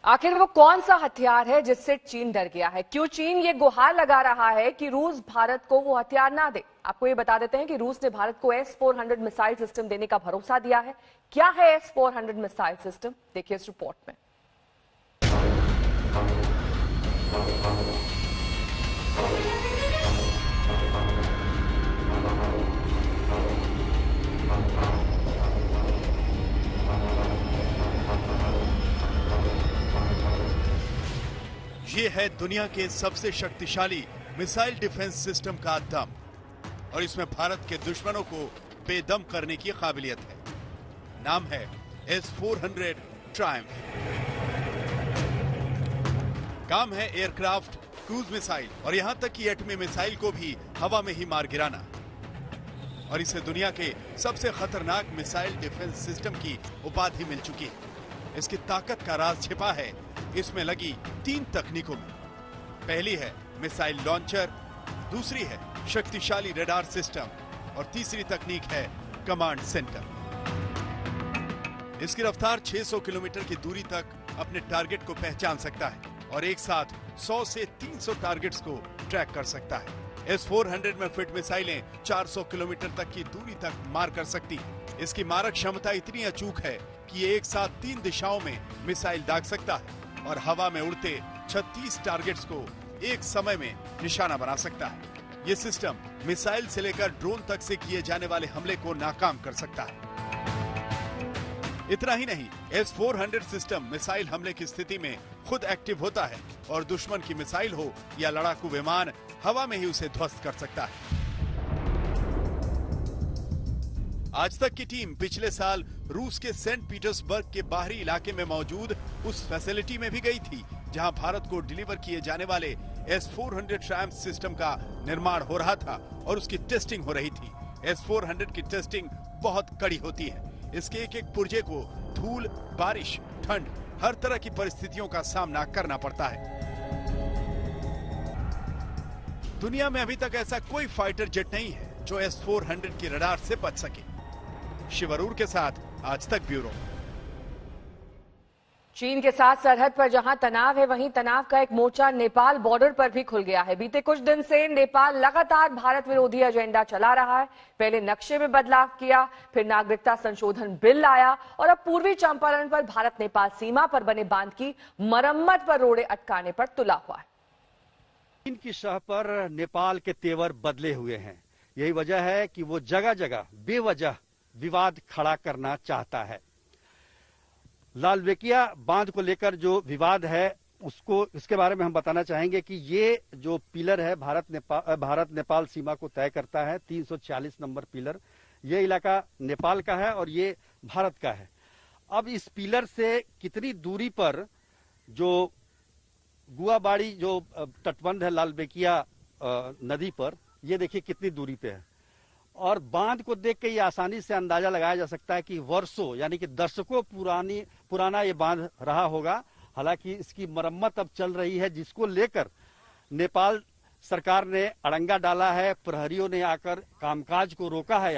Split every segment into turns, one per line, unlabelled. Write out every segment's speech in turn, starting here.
आखिर वो कौन सा हथियार है जिससे चीन डर गया है? क्यों चीन ये गुहार लगा रहा है कि रूस भारत को वो हथियार ना दे? आपको ये बता देते हैं कि रूस ने भारत को S-400 मिसाइल सिस्टम देने का भरोसा दिया है। क्या है S-400 मिसाइल सिस्टम, देखिए इस रिपोर्ट में।
ये है दुनिया के सबसे शक्तिशाली मिसाइल डिफेंस सिस्टम का दम और इसमें भारत के दुश्मनों को बेदम करने की काबिलियत है। नाम है S-400 ट्रायम्फ। काम है एयरक्राफ्ट, क्रूज मिसाइल और यहां तक कि एटमी मिसाइल को भी हवा में ही मार गिराना। और इसे दुनिया के सबसे खतरनाक मिसाइल डिफेंस सिस्टम की उपाधि मिल चुकी है। इसकी ताकत का राज छिपा है इसमें लगी 3 तकनीकों में। पहली है मिसाइल लॉन्चर, दूसरी है शक्तिशाली रडार सिस्टम और तीसरी तकनीक है कमांड सेंटर। इसकी रफ्तार 600 किलोमीटर की दूरी तक अपने टारगेट को पहचान सकता है और एक साथ 100 से 300 टारगेट्स को ट्रैक कर सकता है। S-400 में फिट मिसाइलें 400 किलोमीटर तक की दूरी तक मार कर सकती है। इसकी मारक क्षमता इतनी अचूक है कि ये एक साथ 3 दिशाओं में मिसाइल दाग सकता है और हवा में उड़ते 36 टारगेट्स को एक समय में निशाना बना सकता है। ये सिस्टम मिसाइल से लेकर ड्रोन तक से किए जाने वाले हमले को नाकाम कर सकता है। इतना ही नहीं, S-400 सिस्टम मिसाइल हमले की स्थिति में खुद एक्टिव होता है और दुश्मन की मिसाइल हो या लड़ाकू विमान, हवा में ही उसे ध्वस्त कर सकता है। आज तक की टीम पिछले साल रूस के सेंट पीटर्सबर्ग के बाहरी इलाके में मौजूद उस फैसिलिटी में भी गई थी जहां भारत को डिलीवर किए जाने वाले S-400 ट्रायम्फ सिस्टम का निर्माण हो रहा था और उसकी टेस्टिंग हो रही थी। S-400 की टेस्टिंग बहुत कड़ी होती है। इसके एक एक पुर्जे को धूल, बारिश, ठंड, हर तरह की परिस्थितियों का सामना करना पड़ता है। दुनिया में अभी तक ऐसा कोई फाइटर जेट नहीं है जो S-400 की रडार से बच सके। शिवरूर के साथ आज तक ब्यूरो।
चीन के साथ सरहद पर जहां तनाव है, वहीं तनाव का एक मोर्चा नेपाल बॉर्डर पर भी खुल गया है। बीते कुछ दिन से नेपाल लगातार भारत विरोधी एजेंडा चला रहा है। पहले नक्शे में बदलाव किया, फिर नागरिकता संशोधन बिल लाया और अब पूर्वी चंपारण पर भारत नेपाल सीमा पर बने बांध की मरम्मत पर रोड़े अटकाने पर तुला हुआ है।
चीन की शह पर नेपाल के तेवर बदले हुए हैं। यही वजह है कि वो जगह जगह बेवजह विवाद खड़ा करना चाहता है। लालबेकिया बांध को लेकर जो विवाद है उसको, इसके बारे में हम बताना चाहेंगे कि ये जो पिलर है भारत नेपाल सीमा को तय करता है, 340 नंबर पिलर, ये इलाका नेपाल का है और ये भारत का है। अब इस पिलर से कितनी दूरी पर जो गुआबाड़ी जो तटबंध है लालबेकिया नदी पर, ये देखिए कितनी दूरी पे है। और बांध को देख के ये आसानी से अंदाजा लगाया जा सकता है कि वर्षों यानी कि दशकों पुराना ये बांध रहा होगा। हालांकि इसकी मरम्मत अब चल रही है, जिसको लेकर नेपाल सरकार ने अड़ंगा डाला है। प्रहरियों ने आकर कामकाज को रोका है।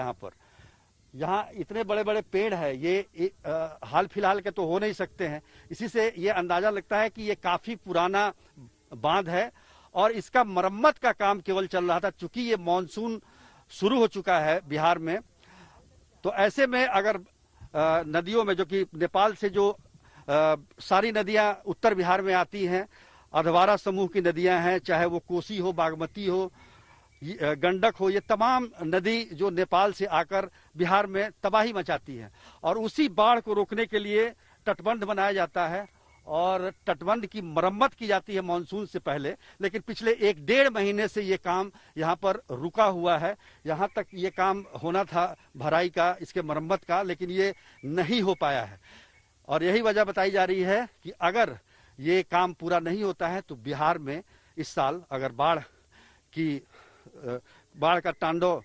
यहाँ इतने बड़े बड़े पेड़ है, ये हाल फिलहाल के तो हो नहीं सकते हैं। इसी से ये अंदाजा लगता है कि ये काफी पुराना बांध है और इसका मरम्मत का काम केवल चल रहा था। चूंकि ये मानसून शुरू हो चुका है बिहार में, तो ऐसे में अगर नदियों में, जो कि नेपाल से जो सारी नदियां उत्तर बिहार में आती हैं, अधवारा समूह की नदियां हैं, चाहे वो कोसी हो, बागमती हो, गंडक हो, ये तमाम नदी जो नेपाल से आकर बिहार में तबाही मचाती है और उसी बाढ़ को रोकने के लिए तटबंध बनाया जाता है और तटबंध की मरम्मत की जाती है मानसून से पहले। लेकिन पिछले 1-1.5 महीने से ये काम यहाँ पर रुका हुआ है। यहाँ तक ये काम होना था भराई का, इसके मरम्मत का, लेकिन ये नहीं हो पाया है और यही वजह बताई जा रही है कि अगर ये काम पूरा नहीं होता है तो बिहार में इस साल अगर बाढ़ का तांडव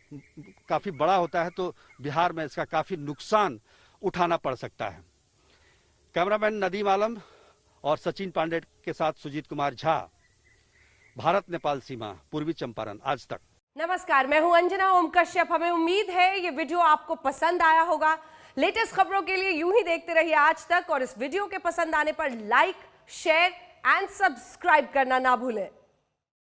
काफी बड़ा होता है तो बिहार में इसका काफी नुकसान उठाना पड़ सकता है। कैमरामैन नदीम आलम और सचिन पांडे के साथ सुजीत कुमार झा, भारत नेपाल सीमा, पूर्वी चंपारण, आज तक।
नमस्कार, मैं हूं अंजना ओम कश्यप। हमें उम्मीद है ये वीडियो आपको पसंद आया होगा। लेटेस्ट खबरों के लिए यूं ही देखते रहिए आज तक और इस वीडियो के पसंद आने पर लाइक, शेयर एंड सब्सक्राइब करना ना भूलें।